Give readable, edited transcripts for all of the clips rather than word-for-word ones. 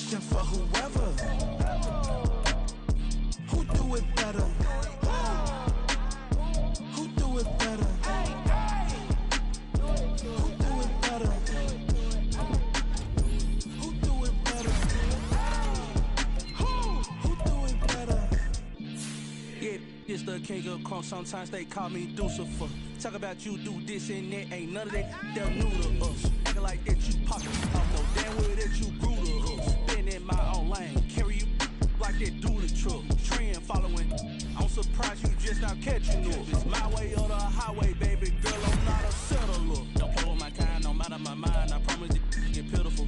question for whoever. Who do it better? Who do it better? Who do it better? Who do it better? Who do it better? Yeah, it's the king of crunk. Sometimes they call me Lucifer. Talk about you do this and that. Ain't none of that. They're new to us. Acting like that you poppin'. I know damn well that you grew to us. Been in my own lane. Carry you like that do the truck. Trend following. I'm surprised you just not catching up. It's my way or the highway, baby girl. I'm not a settler. Don't play with my kind. I'm out of my mind. I promise it get pitiful.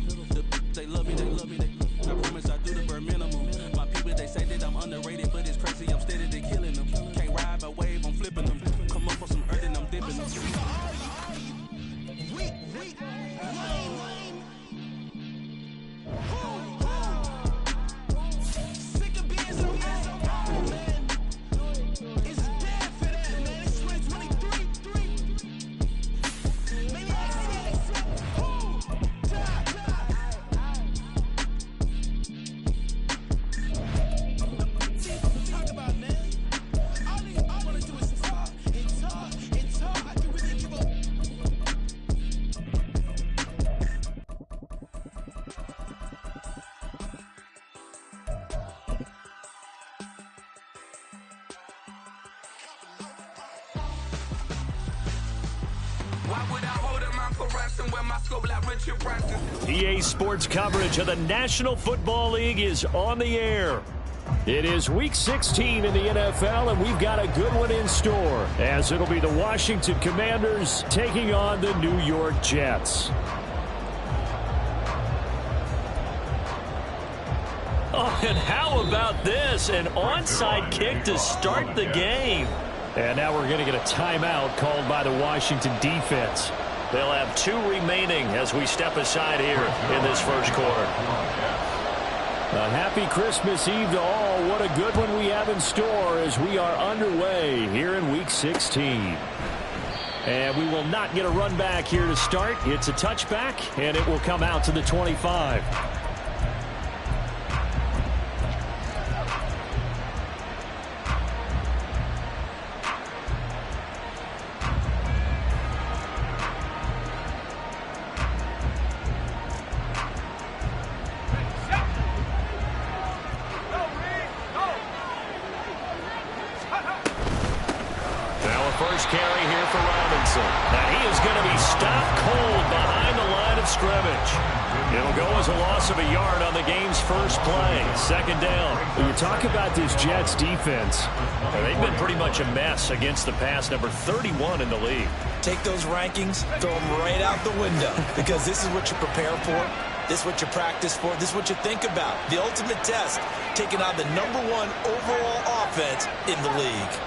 They love me, they love me, I promise I do the bare minimum. My people, they say that I'm underrated, but it's crazy, I'm steady, they killing them. Can't ride my wave, I'm flipping them. Come up for some earth and I'm dipping them. Sick of being so man. It's dead for that, man. It's 2023. Maybe EA Sports coverage of the National Football League is on the air. It is Week 16 in the NFL, and we've got a good one in store, as it'll be the Washington Commanders taking on the New York Jets. Oh, and how about this? An onside kick to start the game. And now we're going to get a timeout called by the Washington defense. They'll have 2 remaining as we step aside here in this first quarter. A happy Christmas Eve to all. What a good one we have in store as we are underway here in Week 16. And we will not get a run back here to start. It's a touchback, and it will come out to the 25. Second down. When you talk about this Jets defense, they've been pretty much a mess against the pass, number 31 in the league. Take those rankings, throw them right out the window, because this is what you prepare for, this is what you practice for, this is what you think about. The ultimate test, taking on the #1 overall offense in the league.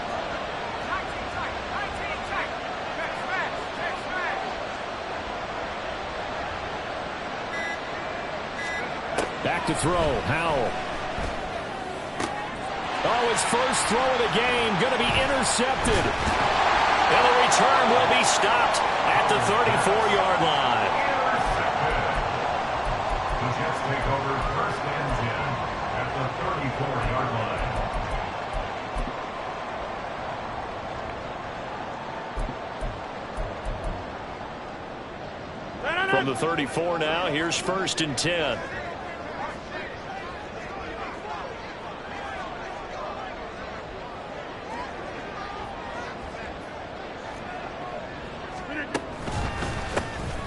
Back to throw, Howell. Oh, his first throw of the game, going to be intercepted. And the return will be stopped at the 34-yard line. The Jets take over 1st and 10 at the 34-yard line. From the 34 now, here's 1st and 10.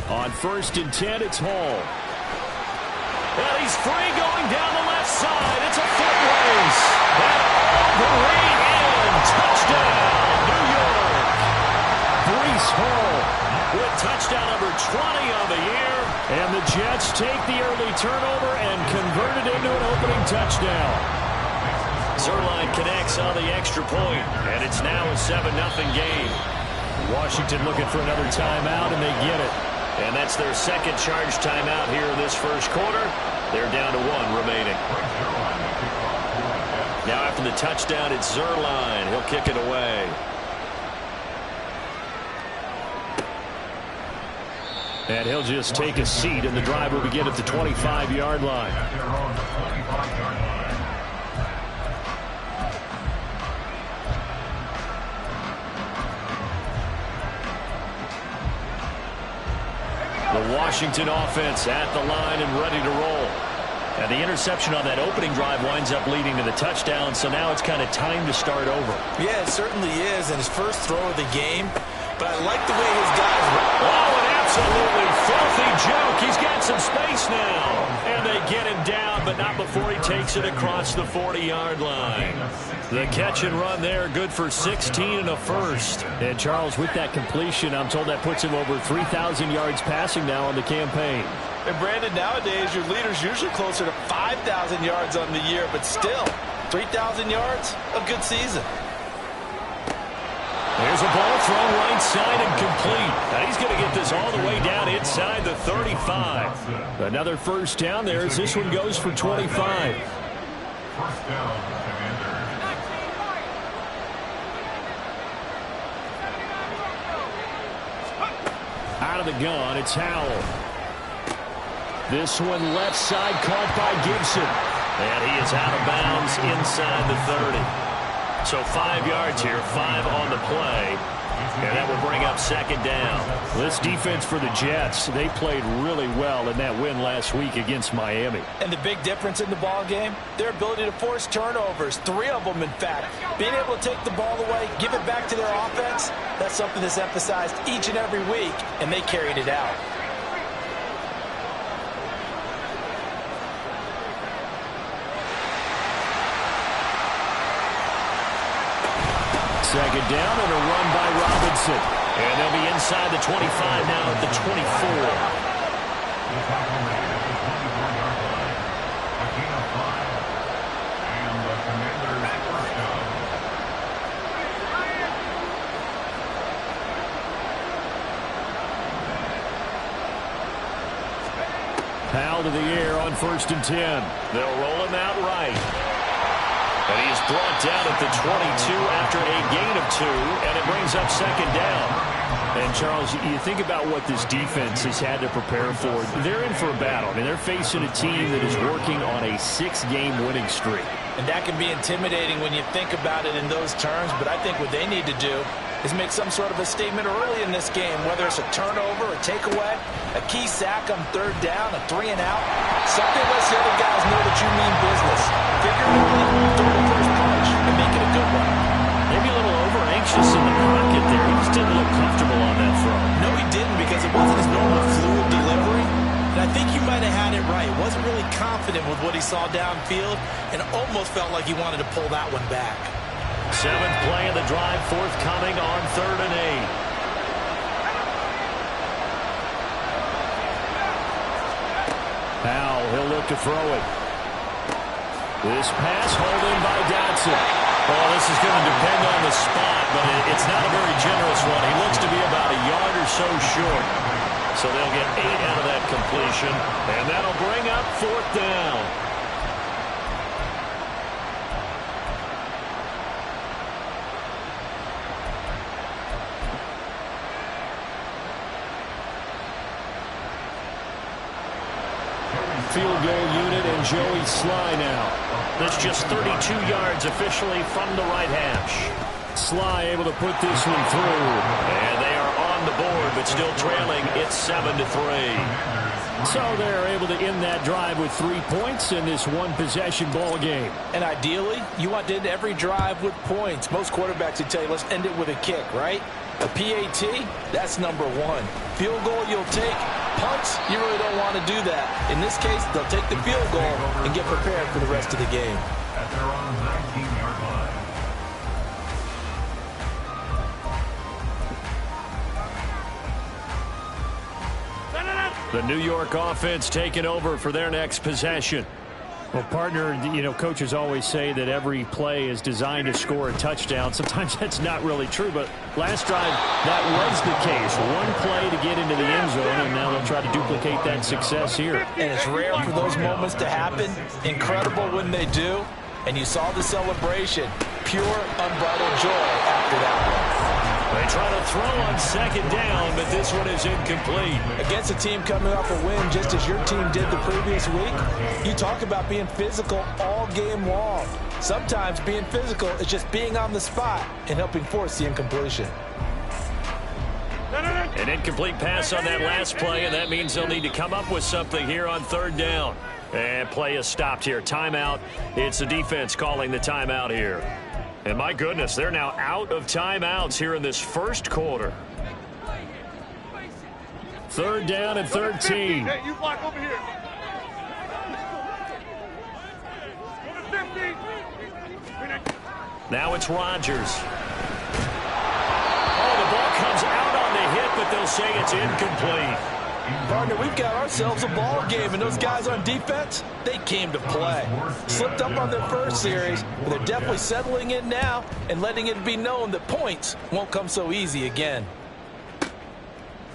On 1st and 10, it's Hall. And he's free going down the left side. It's a foot race. And all the way in. Touchdown, New York. Breece Hall with touchdown number 20 on the year. And the Jets take the early turnover and convert it into an opening touchdown. Zuerlein connects on the extra point, and it's now a 7-0 game. Washington looking for another timeout, and they get it. And that's their second charge timeout here in this first quarter. They're down to 1 remaining. Now after the touchdown, it's Zuerlein. He'll kick it away. And he'll just take a seat, and the drive will begin at the 25-yard line. The Washington offense at the line and ready to roll. And the interception on that opening drive winds up leading to the touchdown, so now it's kind of time to start over. Yeah, it certainly is, and his first throw of the game. But I like the way his guys... Oh, an absolutely filthy joke. He's got some space now. And they get him down, but not before he takes it across the 40-yard line. The catch and run there, good for 16 and a first. And Charles, with that completion, I'm told that puts him over 3,000 yards passing now on the campaign. And Brandon, nowadays your leader's usually closer to 5,000 yards on the year, but still, 3,000 yards, a good season. There's a ball thrown right side and complete. And he's going to get this all the way down inside the 35. Another first down there as this one goes for 25. First down, Commanders. Out of the gun, it's Howell. This one left side caught by Gibson. And he is out of bounds inside the 30. So 5 yards here, 5 on the play. And that will bring up second down. This defense for the Jets, they played really well in that win last week against Miami. And the big difference in the ball game, their ability to force turnovers, 3 of them in fact. Being able to take the ball away, give it back to their offense, that's something that's emphasized each and every week, and they carried it out. Second down and a run by Robinson. And they'll be inside the 25 now at the 24. The tackle made at the 24-yard line. A gain of 5. And the Commanders' first down. Powell to the air on 1st and 10. They'll roll him out right. And he is brought down at the 22 after a gain of 2, and it brings up second down. And, Charles, you think about what this defense has had to prepare for. They're in for a battle. I mean, they're facing a team that is working on a 6-game winning streak. And that can be intimidating when you think about it in those terms, but I think what they need to do is make some sort of a statement early in this game, whether it's a turnover, a takeaway, a key sack on 3rd down, a 3-and-out. Something lets the other guys know that you mean business. Figure it out, throw the first punch, and make it a good one. Maybe a little over-anxious in the pocket there. He just didn't look comfortable on that throw. No, he didn't, because it wasn't his normal fluid delivery. And I think you might have had it right. Wasn't really confident with what he saw downfield and almost felt like he wanted to pull that one back. 7th play of the drive, forthcoming on 3rd and 8. Powell, he'll look to throw it. This pass hauled in by Dotson. Well, this is going to depend on the spot, but it's not a very generous one. He looks to be about a yard or so short. So they'll get 8 out of that completion, and that'll bring up 4th down. Field goal unit and Joey Sly now. That's just 32 yards officially from the right hash. Sly able to put this one through. And they are on the board, but still trailing. It's 7-3. So they're able to end that drive with 3 points in this one-possession ball game. And ideally, you want to end every drive with points. Most quarterbacks would tell you, let's end it with a kick, right? A PAT, that's number 1. Field goal you'll take. Punts, you really don't want to do that. In this case, they'll take the field goal and get prepared for the rest of the game. At their own 19-yard line. The New York offense taking over for their next possession. Well, partner, you know, coaches always say that every play is designed to score a touchdown. Sometimes that's not really true, but last drive, that was the case. One play to get into the end zone, and now they'll try to duplicate that success here. And it's rare for those moments to happen. Incredible when they do. And you saw the celebration. Pure, unbridled joy after that one. They try to throw on 2nd down, but this one is incomplete. Against a team coming off a win just as your team did the previous week, you talk about being physical all game long. Sometimes being physical is just being on the spot and helping force the incompletion. An incomplete pass on that last play, and that means they'll need to come up with something here on third down. And play is stopped here. Timeout. It's the defense calling the timeout here. And my goodness, they're now out of timeouts here in this first quarter. Third down and 13. Hey, you block over here. Now it's Rodgers. Oh, the ball comes out on the hit, but they'll say it's incomplete. Partner, we've got ourselves a ball game, and those guys on defense, they came to play. Slipped up on their first series, but they're definitely settling in now and letting it be known that points won't come so easy again.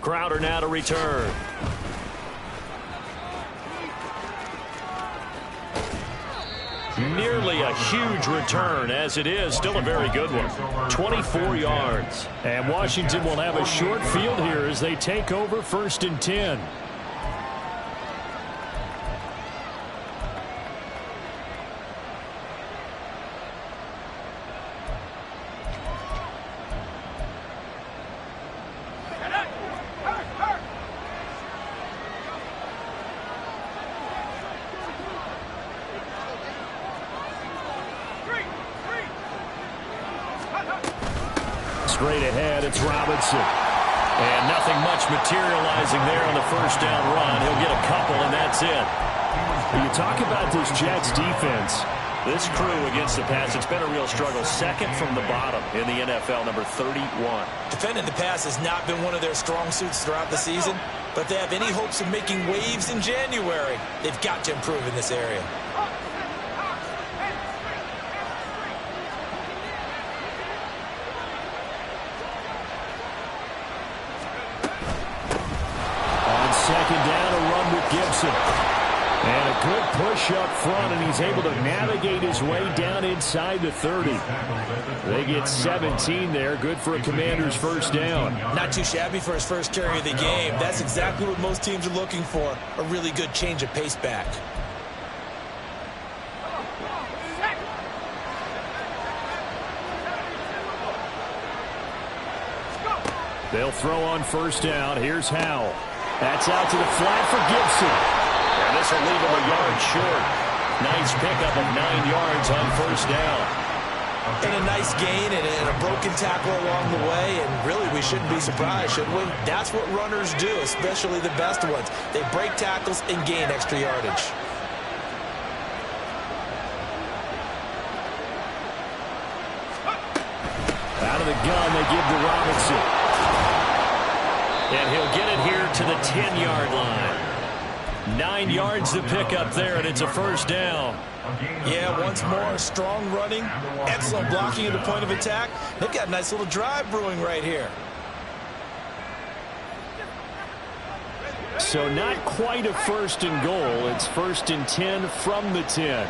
Crowder now to return. Nearly a huge return, as it is still a very good one. 24 yards. And Washington will have a short field here as they take over 1st and 10. Straight ahead, it's Robinson. And nothing much materializing there on the first down run. He'll get a couple, and that's it. You talk about this Jets defense. This crew against the pass, it's been a real struggle. Second from the bottom in the NFL, number 31. Defending the pass has not been one of their strong suits throughout the season, but if they have any hopes of making waves in January, they've got to improve in this area. Second down, a run with Gibson. And a good push up front, and he's able to navigate his way down inside the 30. They get 17 there. Good for a Commander's first down. Not too shabby for his first carry of the game. That's exactly what most teams are looking for, a really good change of pace back. They'll throw on first down. Here's Howell. That's out to the flat for Gibson. And this will leave him a yard short. Nice pickup of 9 yards on first down. And a nice gain and a broken tackle along the way. And really, we shouldn't be surprised, should we? That's what runners do, especially the best ones. They break tackles and gain extra yardage. Out of the gun, they give to Robinson. And he'll get it here to the 10-yard line. 9 yards to pick up there, and it's a first down. Yeah, once more, strong running, excellent blocking at the point of attack. They've got a nice little drive brewing right here. So not quite a first and goal. It's 1st and 10 from the 10.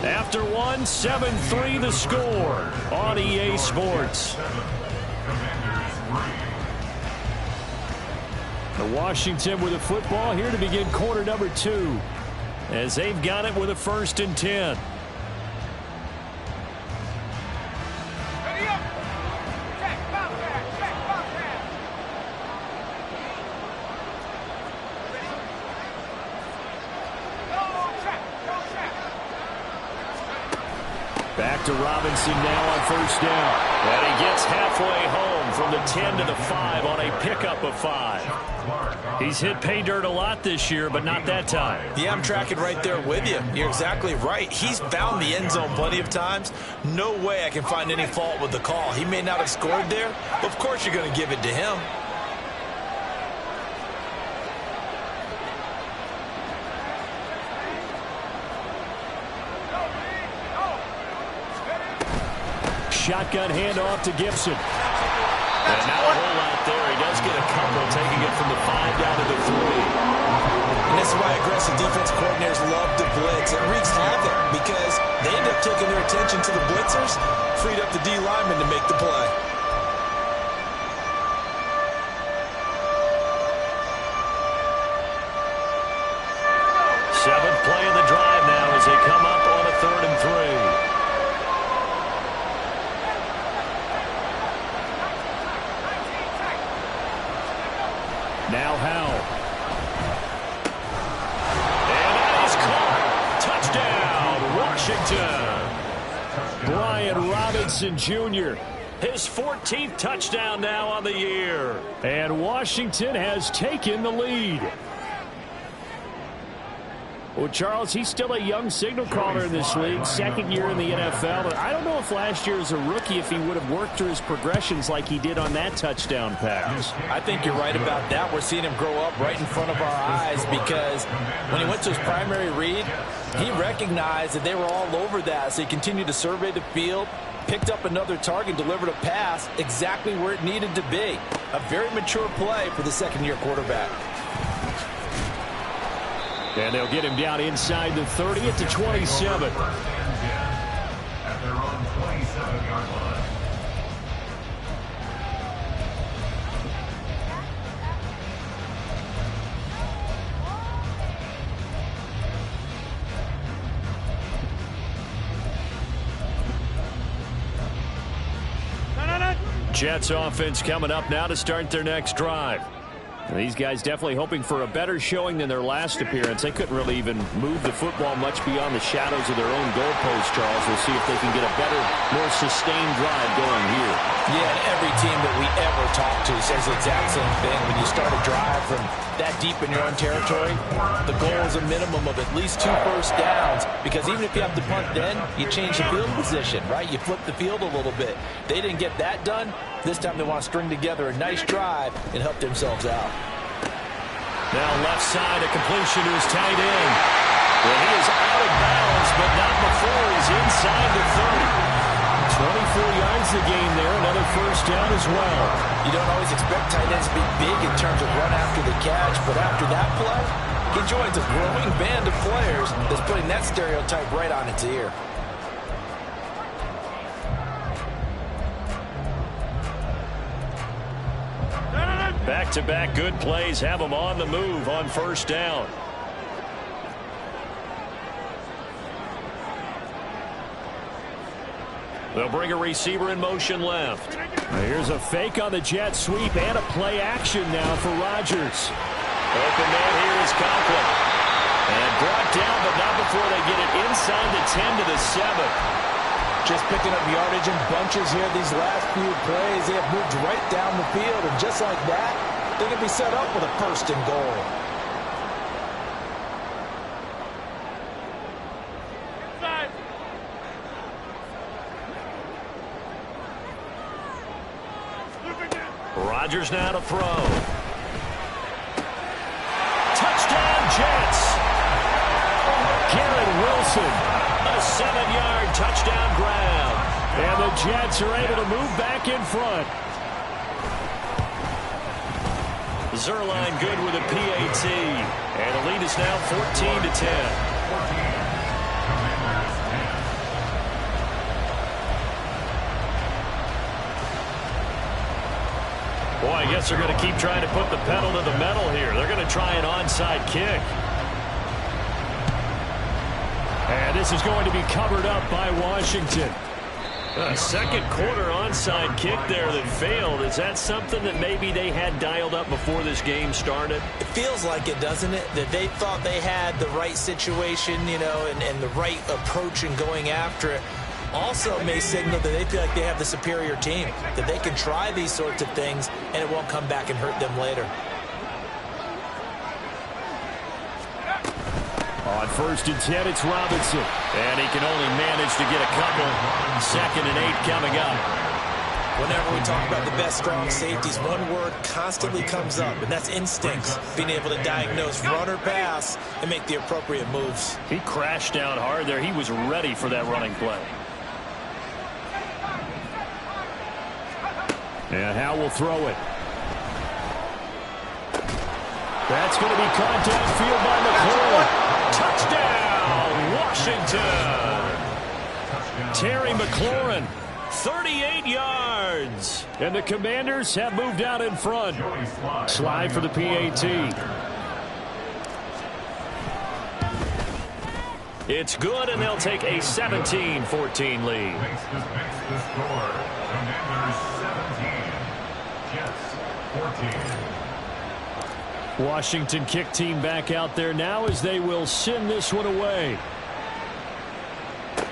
After one, 7-3 the score on EA Sports. The Washington with a football here to begin quarter number 2, as they've got it with a 1st and 10. Back to Robinson now on first down. And he gets halfway home from the 10 to the 5 on a pickup of 5. He's hit pay dirt a lot this year, but not that time. Yeah, I'm tracking right there with you. You're exactly right. He's found the end zone plenty of times. No way I can find any fault with the call. He may not have scored there, but of course you're going to give it to him. Shotgun handoff to Gibson. And not a whole lot there. He does get a couple, taking it from the 5 down to the 3. And this is why aggressive defense coordinators love to blitz. It wreaks havoc because they end up taking their attention to the blitzers, freed up the D lineman to make the play. Seventh play of the drive now as they come up on a 3rd and 3. Now Howell. And that is caught. Touchdown, Washington. Brian Robinson Jr. His 14th touchdown now on the year. And Washington has taken the lead. Well, Charles, he's still a young signal caller in this league, second year in the NFL. But I don't know if last year as a rookie, if he would have worked through his progressions like he did on that touchdown pass. I think you're right about that. We're seeing him grow up right in front of our eyes because when he went to his primary read, he recognized that they were all over that. So he continued to survey the field, picked up another target, delivered a pass exactly where it needed to be. A very mature play for the second-year quarterback. And they'll get him down inside the 30 at the 27. At their own 27-yard line. Jets offense coming up now to start their next drive. And these guys definitely hoping for a better showing than their last appearance. They couldn't really even move the football much beyond the shadows of their own goalpost, Charles. We'll see if they can get a better, more sustained drive going here. Yeah, and every team that we ever talk to says the exact same thing. When you start a drive from that deep in your own territory, the goal is a minimum of at least 2 first downs, because even if you have to punt then, you change the field position, right? You flip the field a little bit. They didn't get that done. This time they want to string together a nice drive and help themselves out. Now left side, a completion to his tight end. Well, he is out of bounds, but not before he's inside the 30. 24 yards the game there, another first down as well. You don't always expect tight ends to be big in terms of run after the catch, but after that play, he joins a growing band of players that's putting that stereotype right on its ear. Back-to-back good plays have them on the move on first down. They'll bring a receiver in motion left. Here's a fake on the jet sweep and a play action now for Rodgers. Open man here is Conklin. And brought down, but not before they get it inside the 10 to the 7. Just picking up yardage in bunches here these last few plays. They have moved right down the field, and just like that, they can be set up with a first and goal. Rodgers now to throw. Touchdown, Jets. Garrett Wilson. A 7-yard touchdown grab. And the Jets are able to move back in front. Zuerlein good with a PAT. And the lead is now 14-10. Boy, I guess they're going to keep trying to put the pedal to the metal here. They're going to try an onside kick. And this is going to be covered up by Washington. A second quarter onside kick there that failed. Is that something that maybe they had dialed up before this game started? It feels like it, doesn't it? That they thought they had the right situation, you know, and the right approach in going after it. Also may signal that they feel like they have the superior team, that they can try these sorts of things and it won't come back and hurt them later. On first and 10, it's Robinson. And he can only manage to get a couple. 2nd and 8 coming up. Whenever we talk about the best strong safeties, one word constantly comes up, and that's instincts. Being able to diagnose run or pass and make the appropriate moves. He crashed down hard there. He was ready for that running play. And Howell will throw it. That's going to be caught downfield by McLaurin. Touchdown, Washington. Terry McLaurin, 38 yards. And the Commanders have moved out in front. Slide for the PAT. It's good, and they'll take a 17-14 lead. Makes the score. Commanders 17. Jets 14. Washington kick team back out there now as they will send this one away.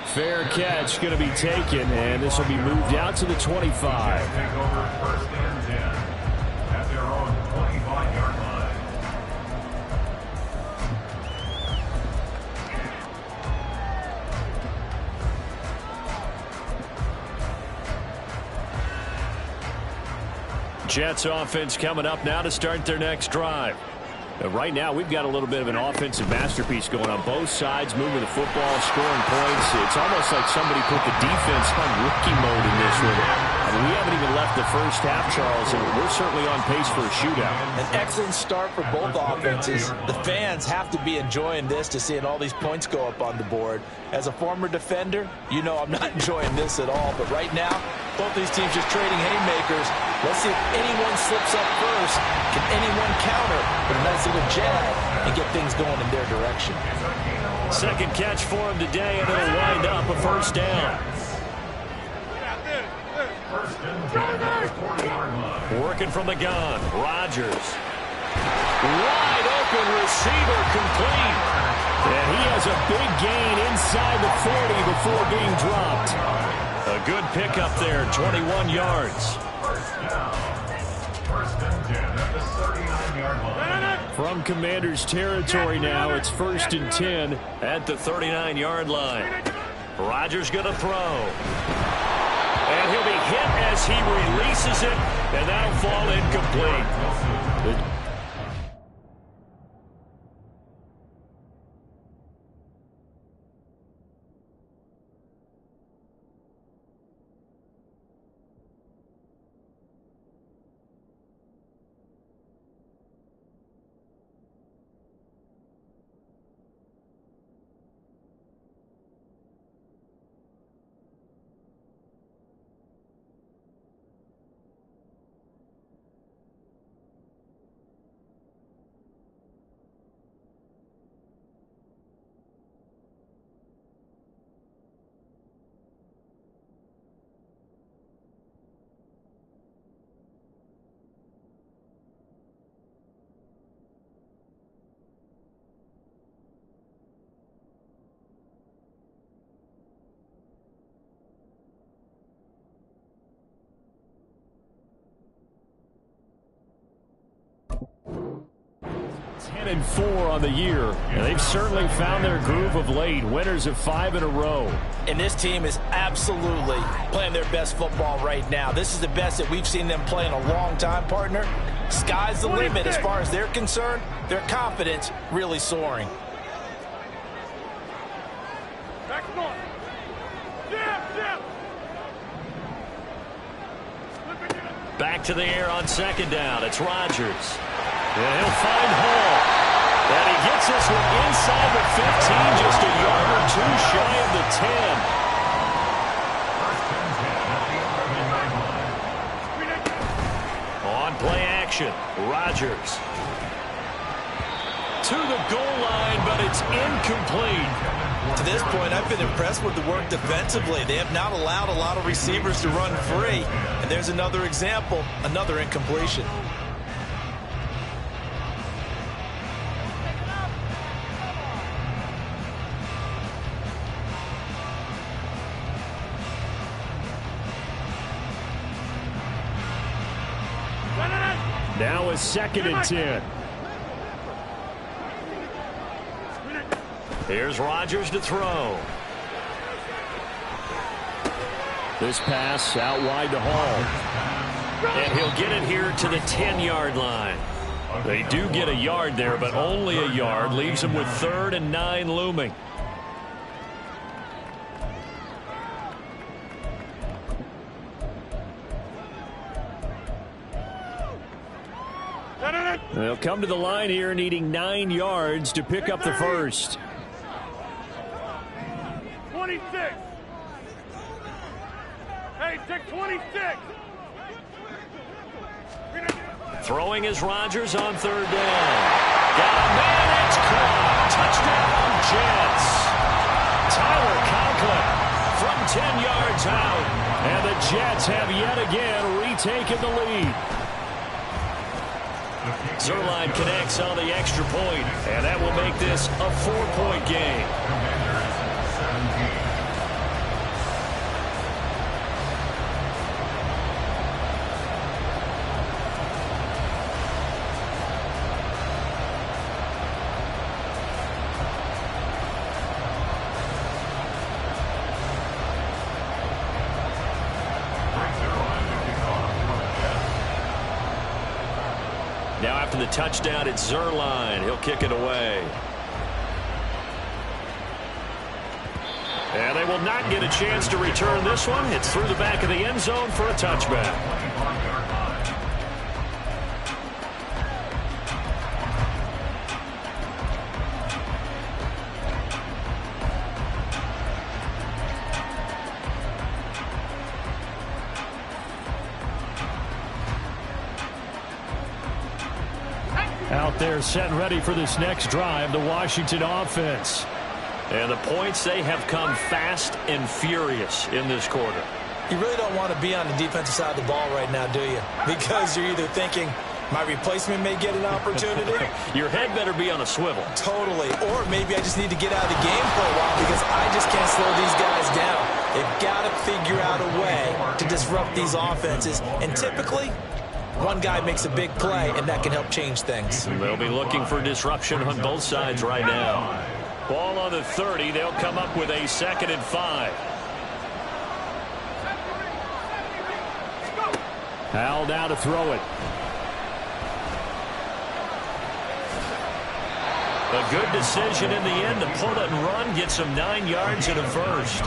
Fair catch going to be taken, and this will be moved out to the 25. Take over first and 10 at their own 25-yard line. Jets offense coming up now to start their next drive. Right now, we've got a little bit of an offensive masterpiece going on both sides, moving the football, scoring points. It's almost like somebody put the defense on rookie mode in this one. I mean, we haven't even left the first half, Charles, and we're certainly on pace for a shootout. An excellent start for both offenses. The fans have to be enjoying this to seeing all these points go up on the board. As a former defender, you know I'm not enjoying this at all. But right now, both these teams just trading haymakers. Let's see if anyone slips up first. Can anyone counter with a nice little jab and get things going in their direction? Second catch for him today, and it'll wind up a first down. First and 10 at the 40-yard line. Working from the gun, Rodgers. Wide open receiver complete. And he has a big gain inside the 40 before being dropped. A good pickup there, 21 yards. First and 10 at the 39-yard line. From Commanders territory now, it's first and 10 at the 39-yard line. Rodgers going to throw. And he'll be hit as he releases it, and that'll fall incomplete. And 4 on the year. And they've certainly found their groove of late. Winners of 5 in a row. And this team is absolutely playing their best football right now. This is the best that we've seen them play in a long time, partner. Sky's the limit as far as they're concerned. Their confidence really soaring. Back to the air on second down. It's Rodgers. And he'll find Hall. And he gets this one inside the 15, just a yard or two shy of the 10. On play action, Rodgers. To the goal line, but it's incomplete. To this point, I've been impressed with the work defensively. They have not allowed a lot of receivers to run free. And there's another example, another incompletion. Now a second and 10. Here's Rodgers to throw. This pass out wide to Hall. And he'll get it here to the 10-yard line. They do get a yard there, but only a yard. Leaves them with 3rd and 9 looming. They'll come to the line here needing 9 yards to pick up the first. 26. Hey, take 26. Throwing is Rodgers on 3rd down. Got a man, it's caught. Touchdown, Jets. Tyler Conklin from 10 yards out. And the Jets have yet again retaken the lead. Zuerlein connects on the extra point, and that will make this a 4-point game. Commanders 17. Now after the touchdown, it's Zuerlein. He'll kick it away. And they will not get a chance to return this one. It's through the back of the end zone for a touchback. Out there set and ready for this next drive, the Washington offense. And the points, they have come fast and furious in this quarter. You really don't want to be on the defensive side of the ball right now, do you? Because you're either thinking, my replacement may get an opportunity. Your head better be on a swivel. Totally. Or maybe I just need to get out of the game for a while because I just can't slow these guys down. They've got to figure out a way to disrupt these offenses. And typically, one guy makes a big play, and that can help change things. They'll be looking for disruption on both sides right now. Ball on the 30. They'll come up with a 2nd and 5. Howell now to throw it. A good decision in the end to pull it and run, get some 9 yards and a first.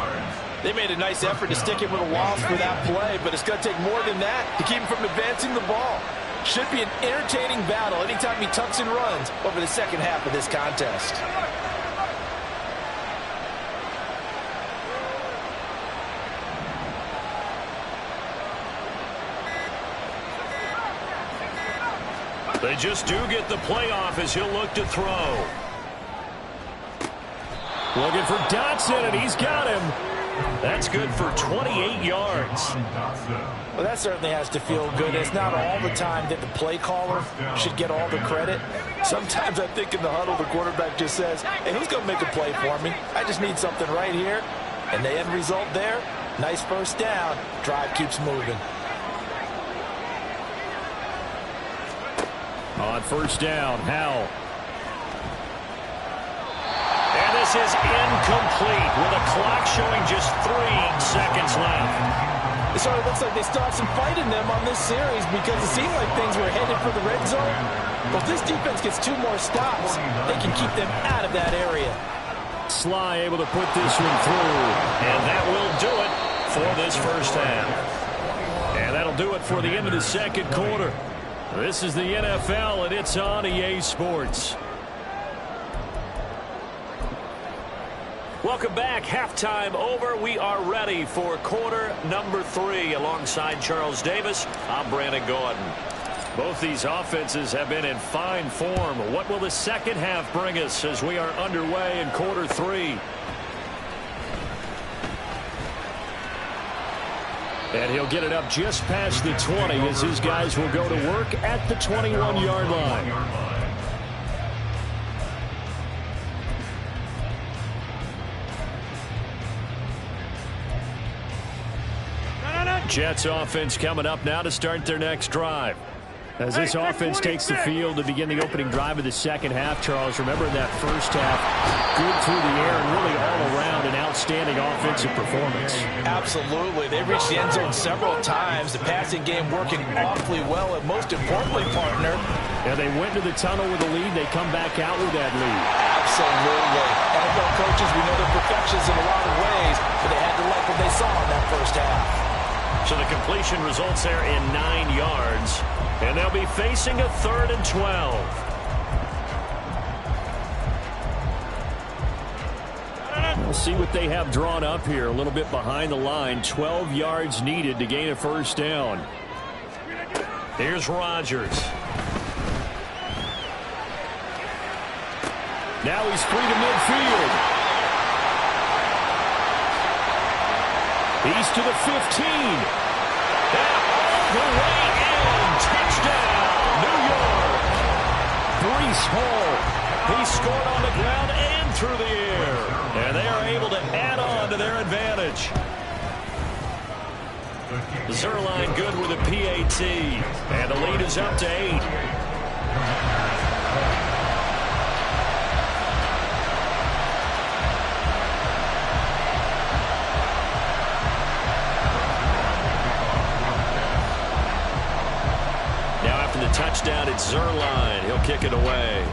They made a nice effort to stick it with a loss for that play, but it's going to take more than that to keep him from advancing the ball. Should be an entertaining battle anytime he tucks and runs over the second half of this contest. They just do get the playoff as he'll look to throw. Looking for Dotson, and he's got him. That's good for 28 yards. Well, that certainly has to feel good. It's not all the time that the play caller should get all the credit. Sometimes I think in the huddle, the quarterback just says, hey, who's going to make a play for me? I just need something right here. And the end result there, nice first down. Drive keeps moving. On first down, Howell. And this is incomplete with a clock showing just 3 seconds left. It sort of looks like they still have some fight in them on this series because it seemed like things were headed for the red zone. But if this defense gets 2 more stops, they can keep them out of that area. Sly able to put this one through. And that will do it for this first half. And that'll do it for the end of the second quarter. This is the NFL, and it's on EA Sports. Welcome back. Halftime over. We are ready for quarter number 3. Alongside Charles Davis, I'm Brandon Gordon. Both these offenses have been in fine form. What will the second half bring us as we are underway in quarter 3? And he'll get it up just past the 20 as his guys will go to work at the 21-yard line. Jets offense coming up now to start their next drive. As this offense takes the field to begin the opening drive of the second half, Charles, remember in that first half, good through the air and really all around an outstanding offensive performance. Absolutely. They reached the end zone several times. The passing game working awfully well, and most importantly, partner. Yeah, they went to the tunnel with a lead. They come back out with that lead. Absolutely. NFL coaches, we know they're perfections in a lot of ways, but they had to like what they saw in that first half. So the completion results there in 9 yards. And they'll be facing a 3rd and 12. We'll see what they have drawn up here. A little bit behind the line. 12 yards needed to gain a first down. Here's Rodgers. Now he's free to midfield. He's to the 15. And all the way in. Touchdown, New York. Breece Hall. He scored on the ground and through the air. And they are able to add on to their advantage. Zuerlein good with a PAT. And the lead is up to 8. Touchdown, it's Zuerlein. He'll kick it away.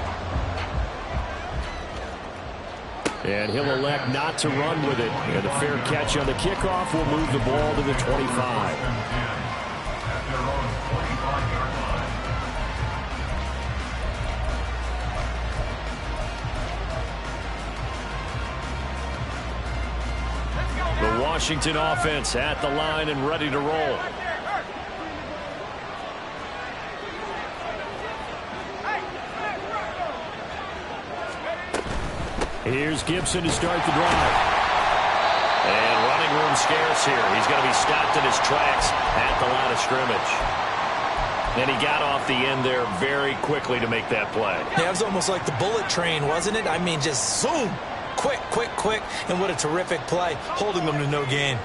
And he'll elect not to run with it. And the fair catch on the kickoff will move the ball to the 25. The Washington offense at the line and ready to roll. Here's Gibson to start the drive. And running room scarce here. He's going to be stopped in his tracks at the line of scrimmage. And he got off the end there very quickly to make that play. Yeah, it was almost like the bullet train, wasn't it? I mean, just zoom. Quick, quick, quick. And what a terrific play, holding them to no gain.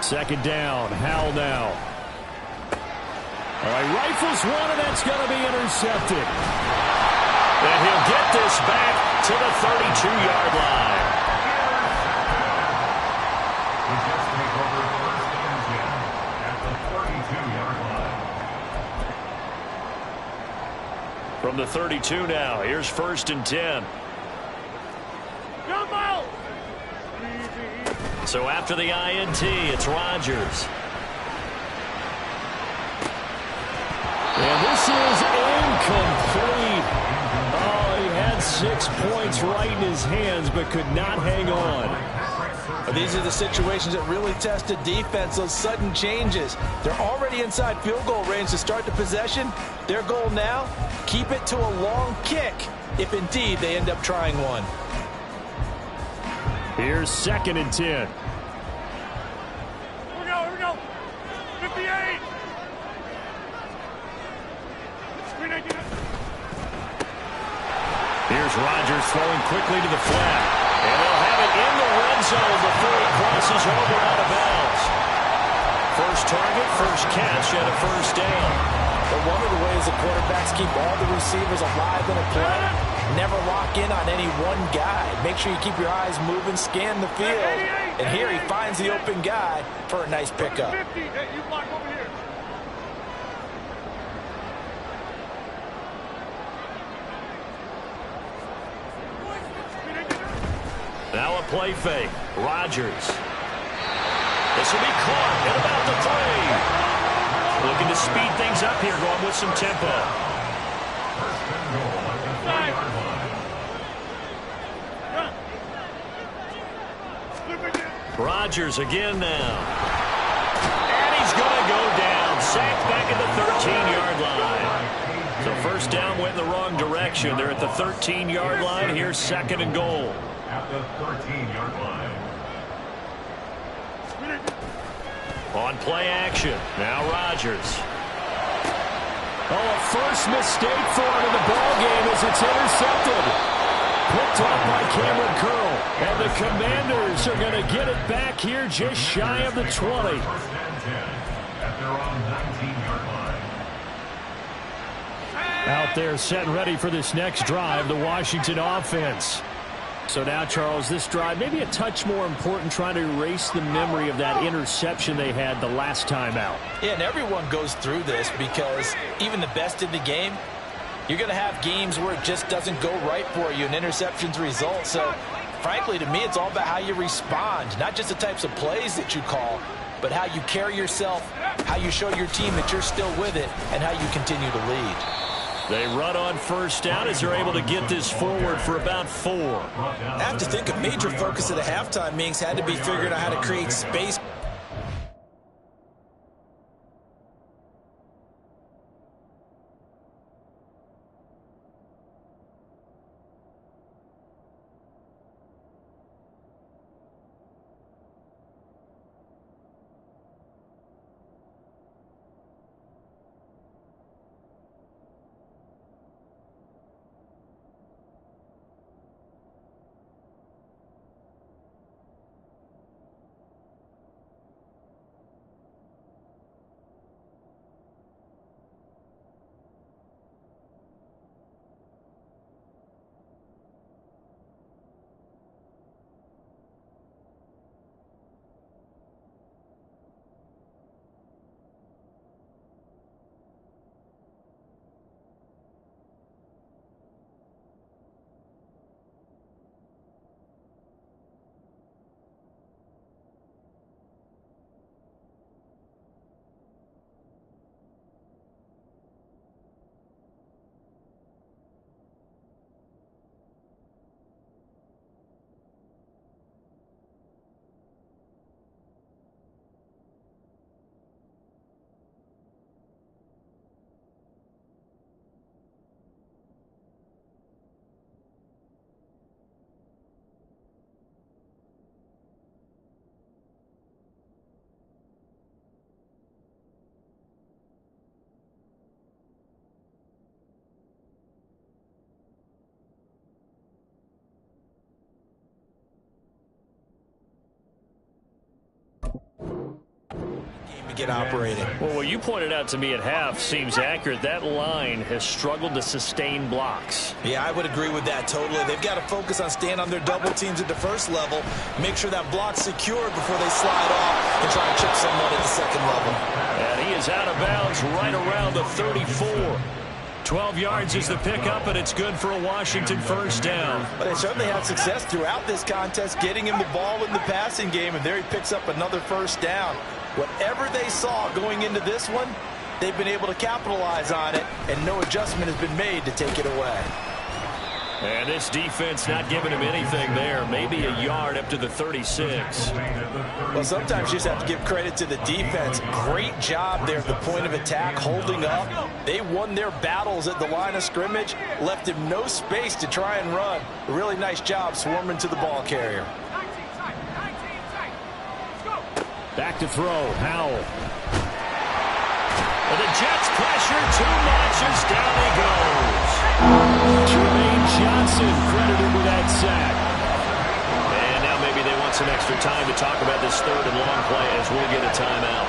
Second down. Howell now. All right, rifles one, and that's going to be intercepted. And he'll get this back to the 32-yard line. We just take over first and 10 at the 42-yard line. From the 32 now, here's first and 10. Jump out! So after the INT, it's Rodgers. And this is incomplete. Oh, he had 6 points right in his hands, but could not hang on. These are the situations that really test a defense, those sudden changes. They're already inside field goal range to start the possession. Their goal now, keep it to a long kick, if indeed they end up trying one. Here's second and 10. Here we go. 58. Here's Rodgers throwing quickly to the flat. And they'll have it in the red zone before he crosses over out of bounds. First target, first catch, and a first down. But one of the ways the quarterbacks keep all the receivers alive in a play, never lock in on any one guy. Make sure you keep your eyes moving, scan the field. And here he finds the open guy for a nice pickup. 50. Hey, you block over here. Now a play fake. Rodgers. This will be caught at about the 3. Looking to speed things up here, going with some tempo. First and goal at the 3-yard line. Rodgers again now. And he's going to go down. Sacked back at the 13-yard line. So first down went in the wrong direction. They're at the 13-yard line. Here's second and goal. At the 13-yard line. On play action. Now Rodgers. Oh, a first mistake for him in the ballgame as it's intercepted. Picked off by Cameron Curl. And the Commanders are going to get it back here just shy of the 20. First and 10 at their own 19-yard line. Out there set and ready for this next drive, the Washington offense. So now, Charles, this drive maybe a touch more important, trying to erase the memory of that interception they had the last time out. Yeah, and everyone goes through this because even the best in the game, you're going to have games where it just doesn't go right for you and interceptions result. So, frankly, to me, it's all about how you respond, not just the types of plays that you call, but how you carry yourself, how you show your team that you're still with it, and how you continue to lead. They run on first down as they're able to get this forward for about 4. I have to think a major focus of the halftime meetings had to be figuring out how to create space. get operating. Well, what you pointed out to me at half seems accurate. That line has struggled to sustain blocks. Yeah, I would agree with that totally. They've got to focus on staying on their double teams at the first level, make sure that block's secured before they slide off and try and chip someone at the second level. And he is out of bounds right around the 34. 12 yards is the pickup, and it's good for a Washington first down. But they certainly had success throughout this contest, getting him the ball in the passing game, and there he picks up another first down. Whatever they saw going into this one, they've been able to capitalize on it, and no adjustment has been made to take it away. And this defense not giving him anything there. Maybe a yard up to the 36. Well, sometimes you just have to give credit to the defense. Great job there at the point of attack, holding up. They won their battles at the line of scrimmage, left him no space to try and run. A really nice job swarming to the ball carrier. Back to throw, Howell. And the Jets pressure too much as down he goes. Jermaine Johnson credited with that sack. And now maybe they want some extra time to talk about this third and long play as we'll get a timeout.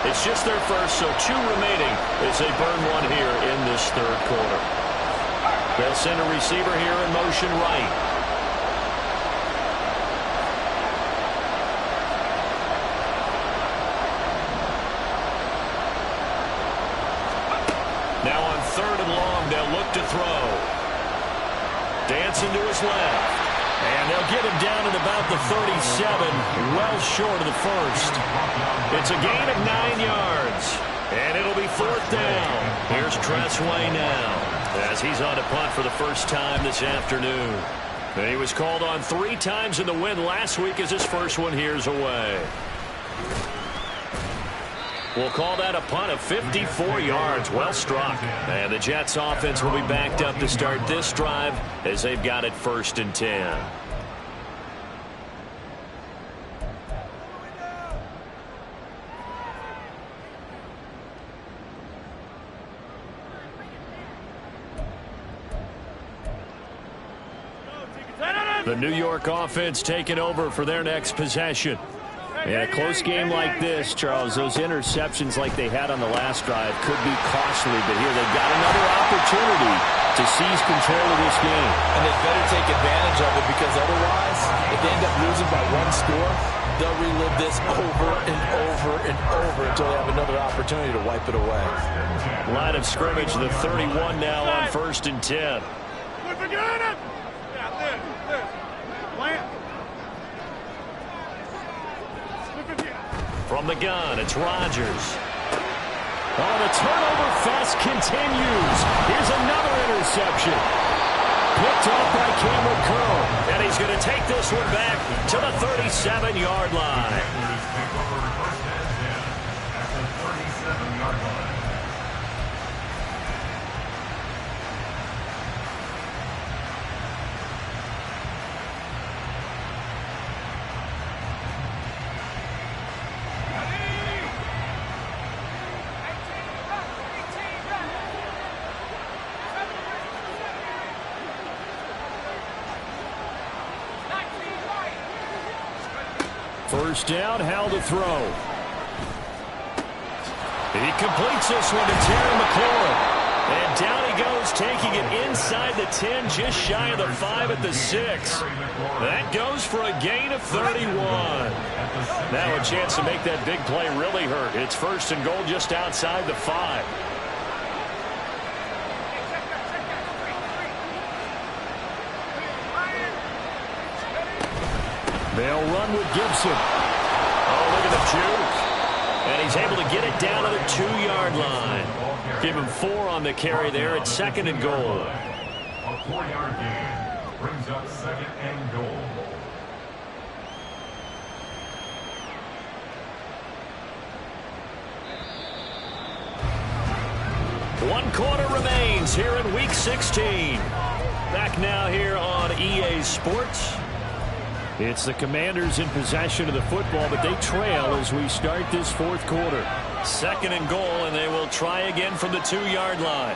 It's just their first, so 2 remaining as they burn one here in this third quarter. They'll send a receiver here in motion right. Now on third and long, they'll look to throw. Dancing to his left. And they'll get him down at about the 37, well short of the first. It's a gain of 9 yards. And it'll be fourth down. Here's Tressway now, as he's on a punt for the first time this afternoon. And he was called on 3 times in the win last week as his first one here's away. We'll call that a punt of 54 yards. Well struck. And the Jets offense will be backed up to start this drive as they've got it 1st and 10. The New York offense taking over for their next possession. In a close game like this, Charles, those interceptions like they had on the last drive could be costly, but here they've got another opportunity to seize control of this game. And they better take advantage of it, because otherwise, if they end up losing by 1 score, they'll relive this over and over and over until they have another opportunity to wipe it away. Line of scrimmage, the 31 now on 1st and 10. From the gun, it's Rodgers. Oh, the turnover fest continues. Here's another interception. Picked off by Cameron Curl. And he's going to take this one back to the 37-yard line. First down, Howell to throw. He completes this one to Terry McLaurin. And down he goes, taking it inside the 10, just shy of the 5 at the 6. That goes for a gain of 31. Now a chance to make that big play really hurt. It's 1st and goal just outside the 5. They'll run with Gibson. Oh, look at the juke. And he's able to get it down to the 2-yard line. Give him 4 on the carry there at 2nd and goal. A 4-yard gain brings up 2nd and goal. One quarter remains here in Week 16. Back now here on EA Sports. It's the Commanders in possession of the football, but they trail as we start this 4th quarter. 2nd and goal, and they will try again from the 2-yard line.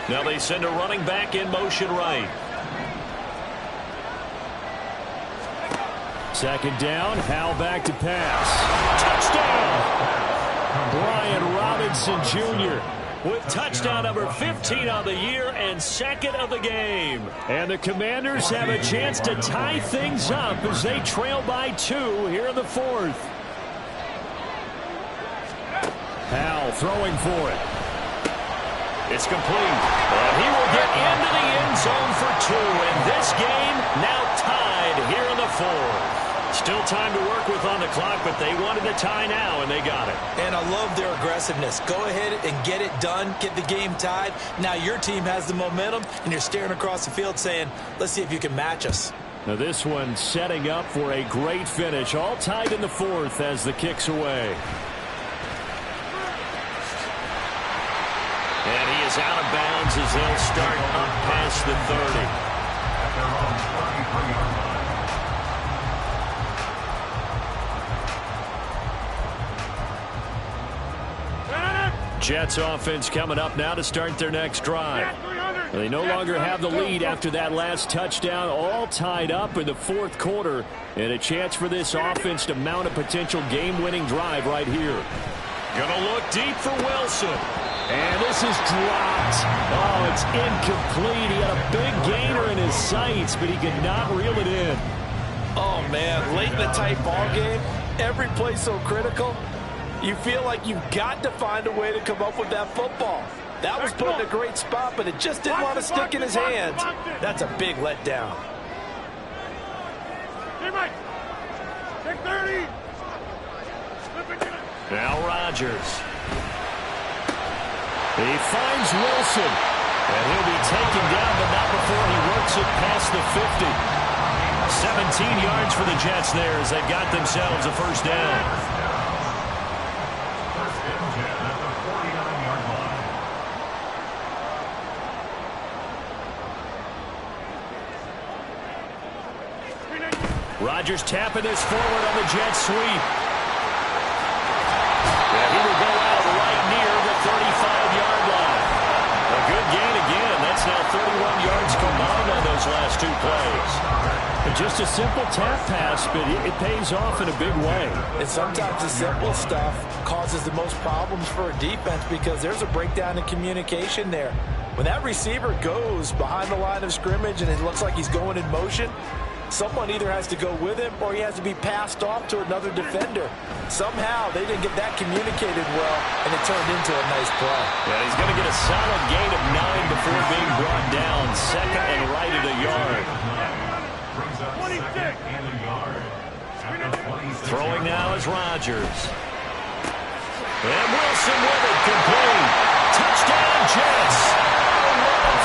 Now they send a running back in motion right. Second down, Howell back to pass. Touchdown! Brian Robinson Jr. with touchdown number 15 on the year and second of the game. And the Commanders have a chance to tie things up as they trail by 2 here in the fourth. Howell throwing for it. It's complete. And he will get into the end zone for 2. And this game now tied here in the fourth. Still time to work with on the clock, but they wanted the tie now, and they got it. And I love their aggressiveness. Go ahead and get it done. Get the game tied. Now your team has the momentum, and you're staring across the field saying, let's see if you can match us. Now this one setting up for a great finish. All tied in the fourth as the kick's away. And he is out of bounds as they'll start up past the 30. At their own 33-yard line. Jets offense coming up now to start their next drive. They no longer have the lead after that last touchdown. All tied up in the fourth quarter. And a chance for this offense to mount a potential game-winning drive right here. Gonna look deep for Wilson. And this is dropped. Oh, it's incomplete. He had a big gainer in his sights, but he could not reel it in. Oh, man, late in the tight ball game, every play so critical. You feel like you've got to find a way to come up with that football. That was put in a great spot, but it just didn't want to stick in his hands. That's a big letdown. Take 30. Now Rodgers. He finds Wilson. And he'll be taken down, but not before he works it past the 50. 17 yards for the Jets there as they've got themselves a first down. Rodgers tapping this forward on the jet sweep. And he will go out right near the 35-yard line. A good gain again. That's now 31 yards combined on those last 2 plays. And just a simple tap pass, but it pays off in a big way. And sometimes the simple stuff causes the most problems for a defense because there's a breakdown in communication there. When that receiver goes behind the line of scrimmage and it looks like he's going in motion, someone either has to go with him or he has to be passed off to another defender. Somehow they didn't get that communicated well, and it turned into a nice play. Yeah, he's going to get a solid gain of 9 before being brought down. Second and right at a yard. Throwing now is Rodgers. And Wilson with it, complete. Touchdown, Jets.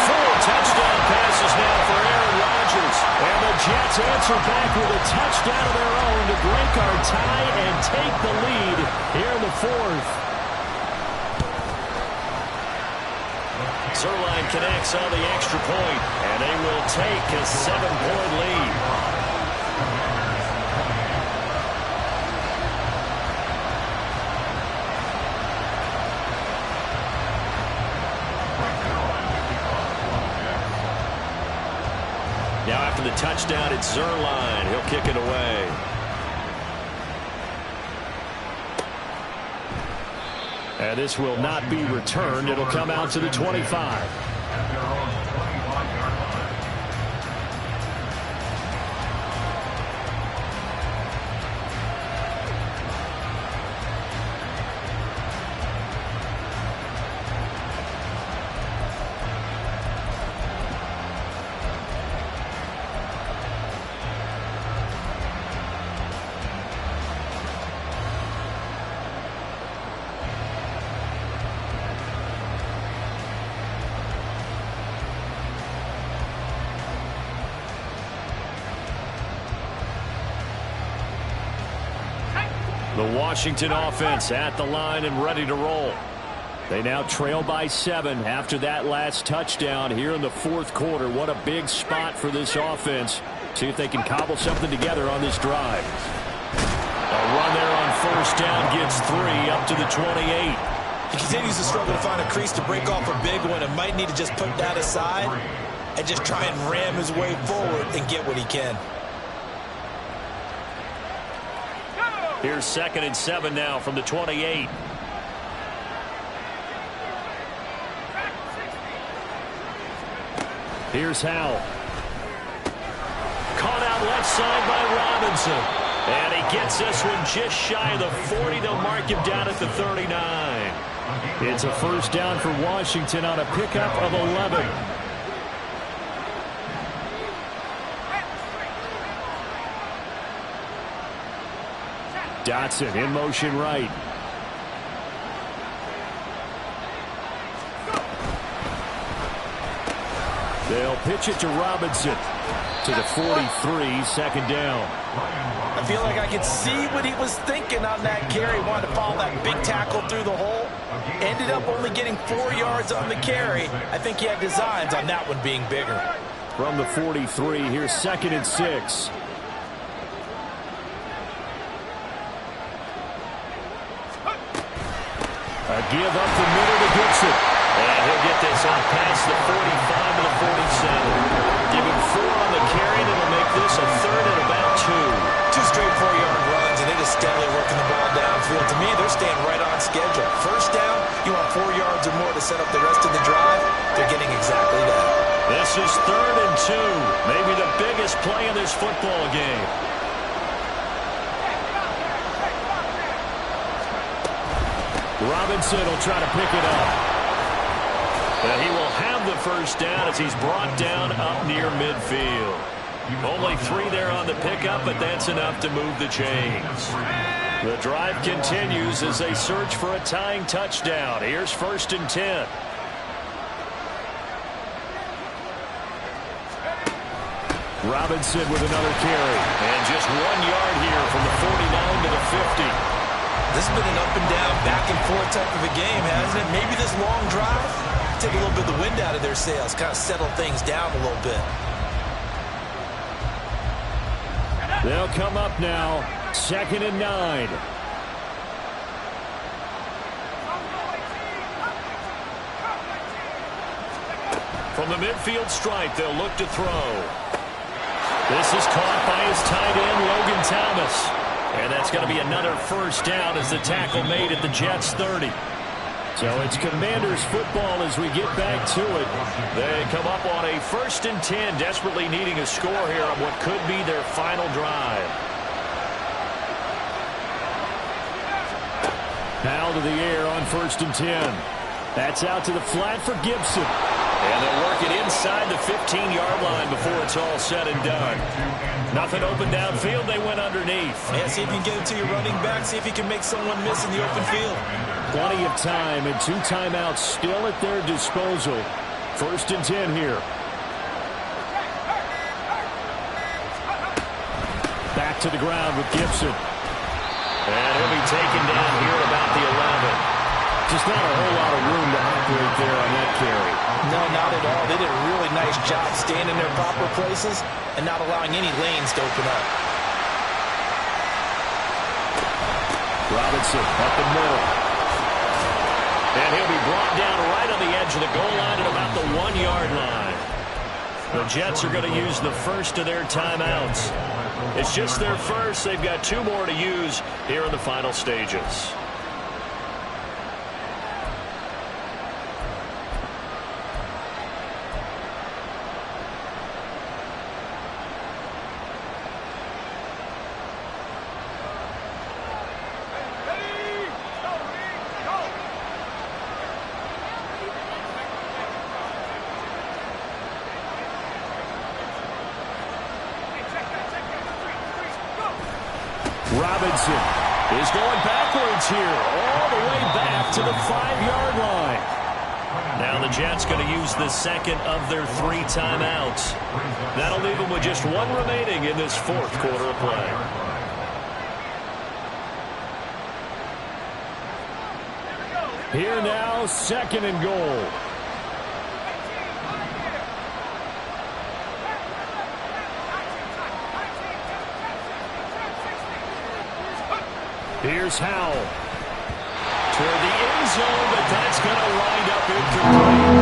4 touchdown passes now for Aaron Rodgers. And the Jets answer back with a touchdown of their own to break our tie and take the lead here in the fourth. Zuerlein connects on the extra point, and they will take a 7-point lead. Now after the touchdown, it's Zuerlein. He'll kick it away. And this will not be returned. It'll come out to the 25. The Washington offense at the line and ready to roll. They now trail by 7 after that last touchdown here in the fourth quarter. What a big spot for this offense. See if they can cobble something together on this drive. A run there on first down gets 3 up to the 28. He continues to struggle to find a crease to break off a big one and might need to just put that aside and just try and ram his way forward and get what he can. Here's 2nd and 7 now from the 28. Here's Howell. Caught out left side by Robinson. And he gets this one just shy of the 40. They'll mark him down at the 39. It's a first down for Washington on a pickup of 11. Dotson in motion right. They'll pitch it to Robinson to the 43, 2nd down. I feel like I could see what he was thinking on that carry. Wanted to follow that big tackle through the hole. Ended up only getting 4 yards on the carry. I think he had designs on that one being bigger. From the 43, here's 2nd and 6. A give up the middle to Gibson. And he'll get this on past the 45 to the 47. Give him 4 on the carry, and it'll make this a 3rd and about 2. 2 straight 4-yard runs, and they just steadily working the ball downfield. To me, they're staying right on schedule. First down, you want 4 yards or more to set up the rest of the drive. They're getting exactly that. This is 3rd and 2. Maybe the biggest play in this football game. Robinson will try to pick it up. And he will have the first down as he's brought down up near midfield. Only 3 there on the pickup, but that's enough to move the chains. The drive continues as they search for a tying touchdown. Here's 1st and 10. Robinson with another carry. And just 1 yard here from the 49 to the 50. This has been an up and down, back and forth type of a game, hasn't it? Maybe this long drive, take a little bit of the wind out of their sails, kind of settle things down a little bit. They'll come up now, 2nd and 9. From the midfield stripe, they'll look to throw. This is caught by his tight end, Logan Thomas. And that's going to be another first down as the tackle made at the Jets' 30. So it's Commanders football as we get back to it. They come up on a 1st and 10, desperately needing a score here on what could be their final drive. Howell to the air on 1st and 10. That's out to the flat for Gibson. And they'll work it inside the 15-yard line before it's all said and done. Nothing open downfield. They went underneath. Yeah, see if you can get it to your running back. See if you can make someone miss in the open field. Plenty of time and 2 timeouts still at their disposal. 1st and 10 here. Back to the ground with Gibson. And he'll be taken down here at about the 11. Just not a whole lot of room to operate there on that carry. No, not at all. They did a really nice job staying in their proper places and not allowing any lanes to open up. Robinson up the middle. And he'll be brought down right on the edge of the goal line at about the 1-yard line. The Jets are going to use the first of their timeouts. It's just their first. They've got 2 more to use here in the final stages. Robinson is going backwards here, all the way back to the 5-yard line. Now the Jets going to use the 2nd of their 3 timeouts. That'll leave them with just 1 remaining in this 4th quarter of play. Here now, 2nd and goal. Here's Howell. Toward the end zone, but that's going to wind up incomplete.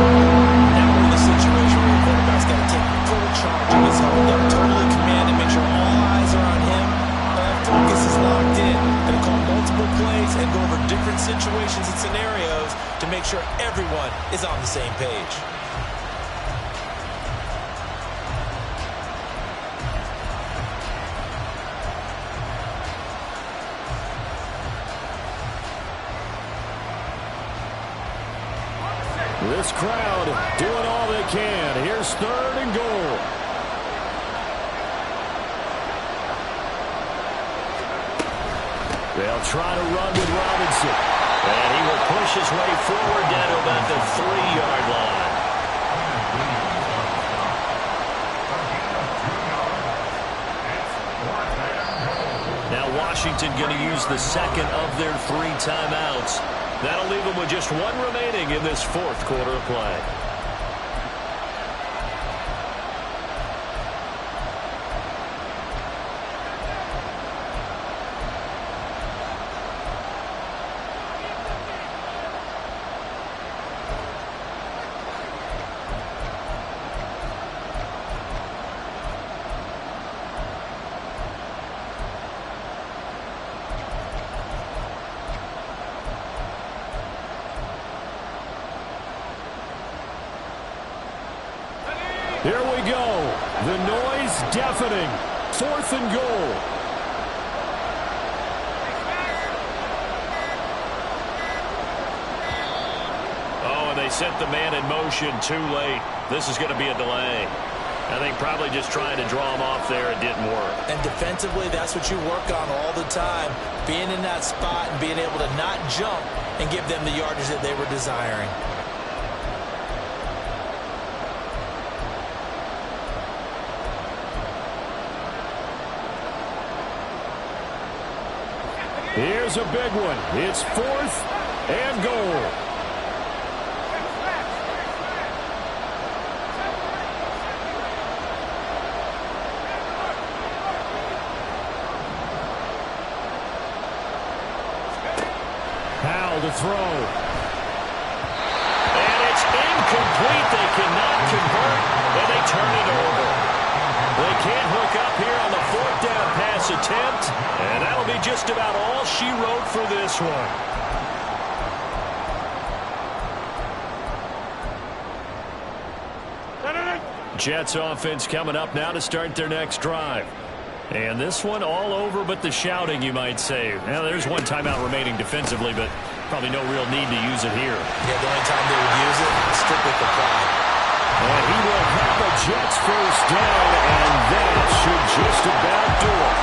Now we're in a situation where your quarterback's got to take full charge of his home. Got to totally command and make sure all eyes are on him. Focus is locked in. And everyone is on the same page. This crowd doing all they can. Here's 3rd and goal. They'll try to run with Robinson. And he will push his way forward down to about the 3-yard line. Now Washington going to use the second of their 3 timeouts. That'll leave them with just 1 remaining in this 4th quarter of play. Here we go. The noise deafening. 4th and goal. Oh, and they set the man in motion too late. This is going to be a delay. I think probably just trying to draw him off there, it didn't work. And defensively, that's what you work on all the time. Being in that spot and being able to not jump and give them the yardage that they were desiring. Here's a big one. It's 4th and goal. Powell to throw. And it's incomplete. They cannot convert, and they turn it over. They can't hook up here on the 4th down pass attempt, and that'll be just about all she wrote for this one. Jets offense coming up now to start their next drive. And this one all over but the shouting, you might say. Now, there's 1 timeout remaining defensively, but probably no real need to use it here. Yeah, the only time they would use it is strictly for pride. And he will have a Jets first down, and that should just about do it.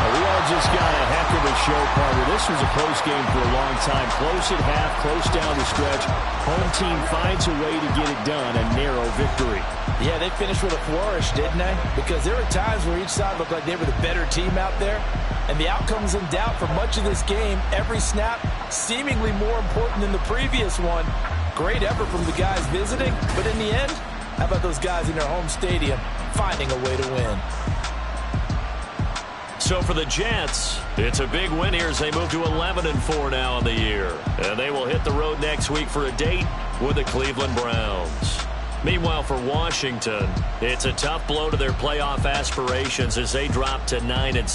We all just got a heck of a show, partner. This was a close game for a long time. Close at half, close down the stretch. Home team finds a way to get it done, a narrow victory. Yeah, they finished with a flourish, didn't they? Because there were times where each side looked like they were the better team out there. And the outcome's in doubt for much of this game. Every snap seemingly more important than the previous one. Great effort from the guys visiting. But in the end, how about those guys in their home stadium finding a way to win? So for the Jets, it's a big win here as they move to 11-4 now on the year. And they will hit the road next week for a date with the Cleveland Browns. Meanwhile, for Washington, it's a tough blow to their playoff aspirations as they drop to 9-6.